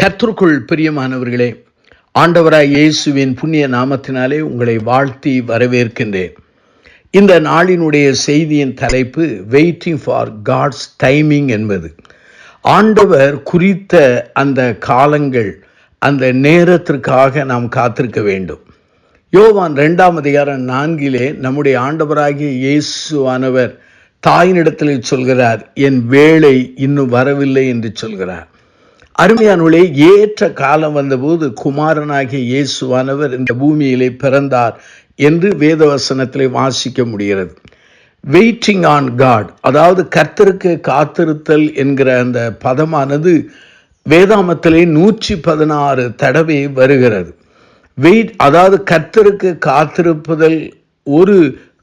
கர்த்தருக்குள் பிரியமானவர்களே, ஆண்டவராய் இயேசுவின் புண்ணிய நாமத்தினாலே உங்களை வாழ்த்தி வரவேற்கின்றேன். இந்த நாளினுடைய செய்தியின் தலைப்பு வெயிட்டிங் ஃபார் காட்ஸ் டைமிங் என்பது. ஆண்டவர் குறித்த அந்த காலங்கள், அந்த நேரத்திற்காக நாம் காத்திருக்க வேண்டும். யோவான் 2:4 நம்முடைய ஆண்டவராகிய இயேசுவானவர் தாயினிடத்தில் சொல்கிறார், என் வேளை இன்னும் வரவில்லை என்று சொல்கிறார். அருமையானவர்களே, ஏற்ற காலம் வந்தபோது குமாரனாகிய இயேசுவானவர் இந்த பூமியிலே பிறந்தார் என்று வேதவசனத்திலே வாசிக்க முடிகிறது. வெயிட்டிங் ஆன் காட், அதாவது கர்த்தருக்கு காத்திருத்தல் என்கிற அந்த பதமானது வேதாமத்திலே 116 தடவை வருகிறது. அதாவது கர்த்தருக்கு காத்திருப்பதல் ஒரு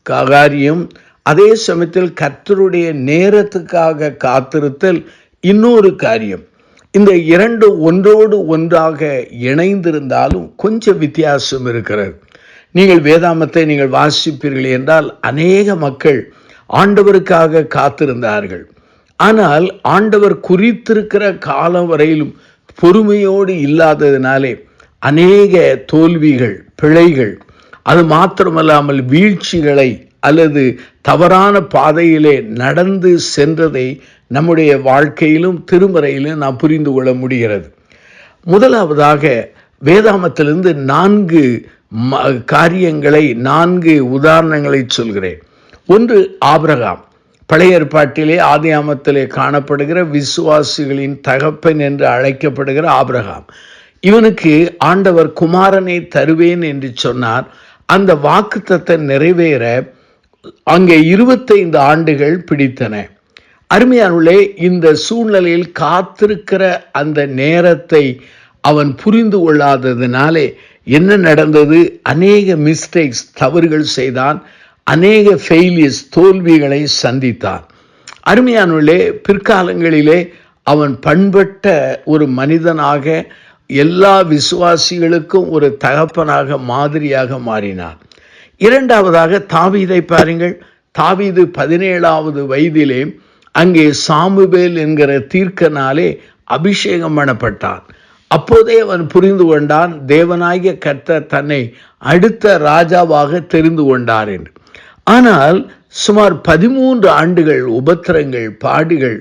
காரியம், அதே சமயத்தில் கர்த்தருடைய நேரத்துக்காக காத்திருத்தல் இன்னொரு காரியம். இந்த இரண்டு ஒன்றோடு ஒன்றாக இணைந்திருந்தாலும் கொஞ்சம் வித்தியாசம் இருக்கிறது. நீங்கள் வேதாமத்தை நீங்கள் வாசிப்பீர்கள் என்றால் அநேக மக்கள் ஆண்டவருக்காக காத்திருந்தார்கள். ஆனால் ஆண்டவர் குறித்திருக்கிற காலம் வரையிலும் பொறுமையோடு இல்லாததினாலே அநேக தோல்விகள், பிழைகள், அது மாத்திரமல்லாமல் வீழ்ச்சிகளை அல்லது தவறான பாதையிலே நடந்து சென்றதை நம்முடைய வாழ்க்கையிலும் திருமறையிலும் நாம் புரிந்து கொள்ள முடிகிறது. முதலாவதாக வேதாமத்திலிருந்து 4 காரியங்களை, 4 உதாரணங்களை சொல்கிறேன். ஒன்று ஆபிரகாம். பழைய ஏற்பாட்டிலே ஆதியாமத்திலே காணப்படுகிற விசுவாசிகளின் தகப்பன் என்று அழைக்கப்படுகிற ஆபிரகாம். இவனுக்கு ஆண்டவர் குமாரனை தருவேன் என்று சொன்னார். அந்த வாக்குத்தத்தத்தை நிறைவேற அங்கே 25 ஆண்டுகள் பிடித்தன. அருமையானவர்களே, இந்த சூழ்நிலையில் காத்திருக்கிற அந்த நேரத்தை அவன் புரிந்து கொள்ளாததினாலே என்ன நடந்தது? அநேக மிஸ்டேக்ஸ், தவறுகள் செய்தான். அநேக ஃபெயிலியர்ஸ், தோல்விகளை சந்தித்தான். அருமையானவர்களே, பிற்காலங்களிலே அவன் பண்பட்ட ஒரு மனிதனாக, எல்லா விசுவாசிகளுக்கும் ஒரு தகப்பனாக, மாதிரியாக மாறினான். இரண்டாவதாக தாவீதை பாருங்கள். தாவீது 17வது வயதிலே அங்கே சாமுவேல் என்கிற தீர்க்கனாலே அபிஷேகம் பண்ணப்பட்டான். அப்போதே அவன் புரிந்து கொண்டான், தேவனாகிய கர்த்தர் தன்னை அடுத்த ராஜாவாக தெரிந்து கொண்டார் என்று. ஆனால் சுமார் 13 ஆண்டுகள் உபத்திரங்கள், பாடுகள்,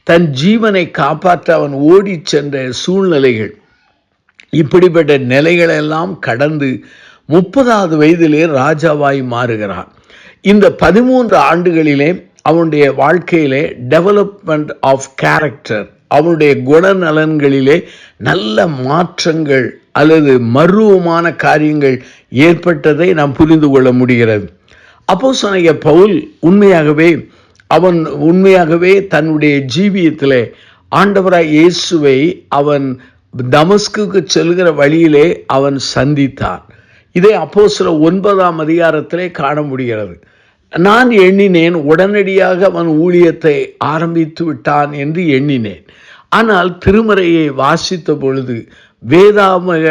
தன் ஜீவனை காப்பாற்ற அவன் ஓடி சென்ற சூழ்நிலைகள், இப்படிப்பட்ட நிலைகளெல்லாம் கடந்து 30வது வயதிலே ராஜாவாய் மாறுகிறான். இந்த 13 ஆண்டுகளிலே அவனுடைய வாழ்க்கையிலே டெவலப்மெண்ட் ஆஃப் கேரக்டர், அவனுடைய குணநலன்களிலே நல்ல மாற்றங்கள் அல்லது மர்வமான காரியங்கள் ஏற்பட்டதை நாம் புரிந்து கொள்ள முடிகிறது. அப்போஸ்தலனாகிய பவுல் உண்மையாகவே தன்னுடைய ஜீவியத்திலே ஆண்டவராய் இயேசுவை அவன் தமஸ்குக்கு செல்கிற வழியிலே அவன் சந்தித்தான். இதை அப்போஸ்தலர் 9ஆம் அதிகாரத்திலே காண முடிகிறது. நான் எண்ணினேன், உடனடியாக அவன் ஊழியத்தை ஆரம்பித்து விட்டான் என்று எண்ணினேன். ஆனால் திருமறையை வாசித்த பொழுது, வேதாமக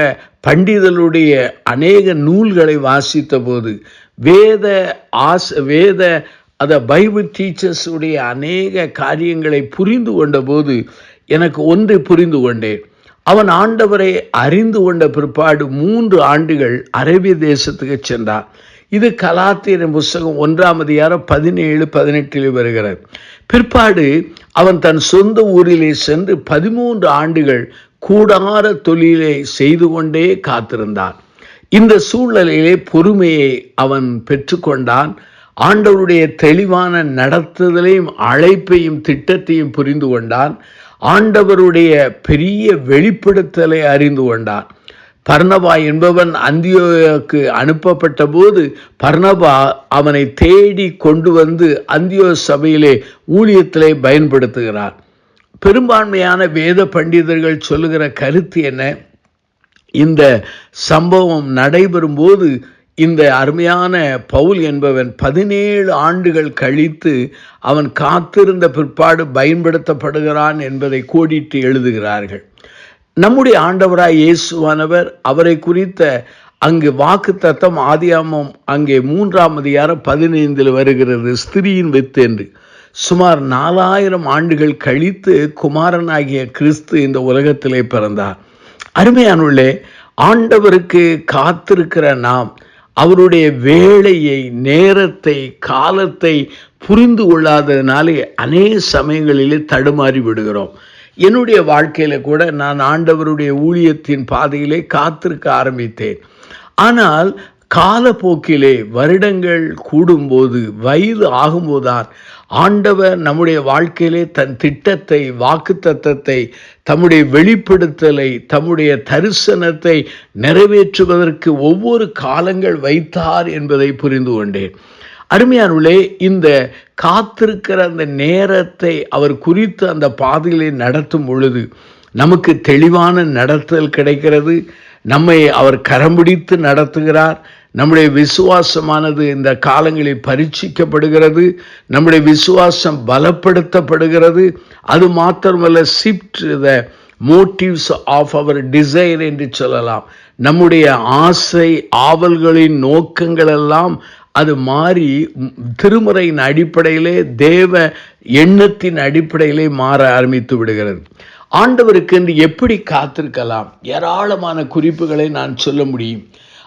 பண்டிதர்களுடைய அநேக நூல்களை வாசித்த போது, பைபிள் டீச்சர்ஸ் உடைய அநேக காரியங்களை புரிந்து கொண்ட போது எனக்கு ஒன்றை புரிந்து கொண்டேன். அவன் ஆண்டவரை அறிந்து கொண்ட பிற்பாடு 3 ஆண்டுகள் அரேபிய தேசத்துக்கு சென்றான். இது கலாத்தியரின் புஸ்தகம் 1ஆம் அதிகாரம் 17-18 வருகிறது. பிற்பாடு அவன் தன் சொந்த ஊரிலே சென்று 13 ஆண்டுகள் கூடார தொழிலை செய்து கொண்டே காத்திருந்தான். இந்த சூழ்நிலையிலே பொறுமையை அவன் பெற்றுக்கொண்டான். ஆண்டவருடைய தெளிவான நடத்துதலையும் அழைப்பையும் திட்டத்தையும் புரிந்து கொண்டான். ஆண்டவருடைய பெரிய வெளிப்படுத்தலை அறிந்து கொண்டான். பர்னபா என்பவன் அந்தியோக்கு அனுப்பப்பட்ட போது பர்னபா அவனை தேடி கொண்டு வந்து அந்தியோ சபையிலே ஊழியத்திலே பயன்படுத்துகிறார். பெரும்பான்மையான வேத பண்டிதர்கள் சொல்லுகிற கருத்து என்ன? இந்த சம்பவம் நடைபெறும் போது இந்த அருமையான பவுல் என்பவன் 17 ஆண்டுகள் கழித்து அவன் காத்திருந்த பிற்பாடு பயன்படுத்தப்படுகிறான் என்பதை கோடிட்டு எழுதுகிறார்கள். நம்முடைய ஆண்டவராய் இயேசுவானவர் அவரை குறித்த அங்கு வாக்குத்தத்தம் ஆதியாகமம் அங்கே 3ஆம் அதிகாரம் 15 வருகிறது, ஸ்திரீயின் வித்து என்று. சுமார் 4000 ஆண்டுகள் கழித்து குமாரனாகிய கிறிஸ்து இந்த உலகத்திலே பிறந்தார். அருமையானுள்ளே, ஆண்டவருக்கு காத்திருக்கிற நாம் அவருடைய வேளையை, நேரத்தை, காலத்தை புரிந்து கொள்ளாததினாலே அநேக சமயங்களிலே தடுமாறி விடுகிறோம். என்னுடைய வாழ்க்கையில கூட நான் ஆண்டவருடைய ஊழியத்தின் பாதையிலே காத்திருக்க ஆரம்பித்தேன். ஆனால் காலப்போக்கிலே வருடங்கள் கூடும்போது, வயது ஆகும்போதுதான் ஆண்டவர் நம்முடைய வாழ்க்கையிலே தன் திட்டத்தை, வாக்குத்தத்தத்தை, தம்முடைய வெளிப்படுத்தலை, தம்முடைய தரிசனத்தை நிறைவேற்றுவதற்கு ஒவ்வொரு காலங்கள் வைத்தார் என்பதை புரிந்து கொண்டேன். அருமையானவர்களே, இந்த காத்திருக்கிற அந்த நேரத்தை அவர் குறித்து அந்த பாதையிலே நடத்தும் பொழுது நமக்கு தெளிவான நடத்தல் கிடைக்கிறது. நம்மை அவர் கரம் பிடித்து நடத்துகிறார். நம்முடைய விசுவாசமானது இந்த காலங்களில் பரீட்சிக்கப்படுகிறது. நம்முடைய விசுவாசம் பலப்படுத்தப்படுகிறது. அது மாத்திரமல்ல, shift the motives of our desire என்று சொல்லலாம். நம்முடைய ஆசை ஆவல்களின் நோக்கங்கள் எல்லாம் அது மாறி திருமுறையின் அடிப்படையிலே, தேவ எண்ணத்தின் அடிப்படையிலே மாற ஆரம்பித்து விடுகிறது. ஆண்டவருக்கு என்று எப்படி காத்திருக்கலாம்? ஏராளமான குறிப்புகளை நான் சொல்ல முடியும்.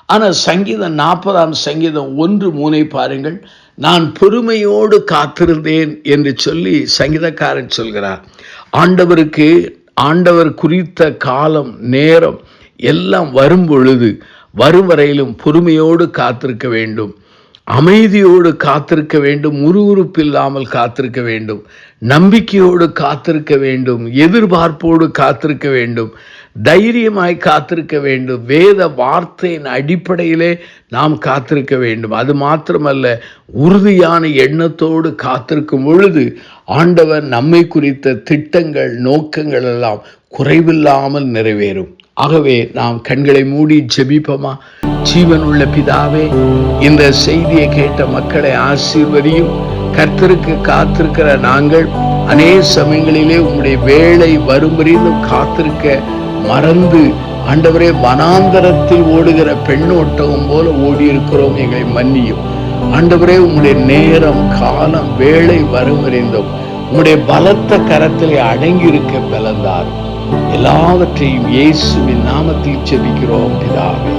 ஆனால் சங்கீதம் 40 சங்கீதம் 1:3 பாருங்கள். நான் பொறுமையோடு காத்திருந்தேன் என்று சொல்லி சங்கீதக்காரன் சொல்கிறார். ஆண்டவர் குறித்த காலம், நேரம் எல்லாம் வரும் பொழுது, வரும் வரையிலும் பொறுமையோடு காத்திருக்க வேண்டும், அமைதியோடு காத்திருக்க வேண்டும், உருவுறுப்பில்லாமல் காத்திருக்க வேண்டும், நம்பிக்கையோடு காத்திருக்க வேண்டும், எதிர்பார்ப்போடு காத்திருக்க வேண்டும், தைரியமாய் காத்திருக்க வேண்டும். வேத வார்த்தையின் அடிப்படையிலே நாம் காத்திருக்க வேண்டும். அது மாத்திரமல்ல, உறுதியான எண்ணத்தோடு காத்திருக்கும் பொழுது ஆண்டவர் நம்மை குறித்த திட்டங்கள், நோக்கங்கள் எல்லாம் குறைவில்லாமல் நிறைவேறும். ஆகவே நாம் கண்களை மூடி ஜெபிப்போமா? ஜீவனுள்ள பிதாவே, இந்த செய்தியை கேட்ட மக்களை ஆசீர்வதியும். கர்த்தருக்கு காத்திருக்கிற நாங்கள் அநேக சமயங்களிலே உம்முடைய வேளை வரும்பறிந்தும் காத்திருக்க மறந்து, ஆண்டவரே, வனாந்தரத்தில் ஓடுகிற பெண்ணோட்டகம் போல ஓடி இருக்கிறோம். எங்களை மன்னியும் ஆண்டவரே. உம்முடைய நேரம், காலம், வேளை வரும்பறிந்தும் உம்முடைய பலத்த கரத்திலே அடங்கி இருக்க பலந்தார். எல்லாவற்றையும் இயேசுவின் நாமத்தில் ஜெபிக்கிறோம் பிதாவே.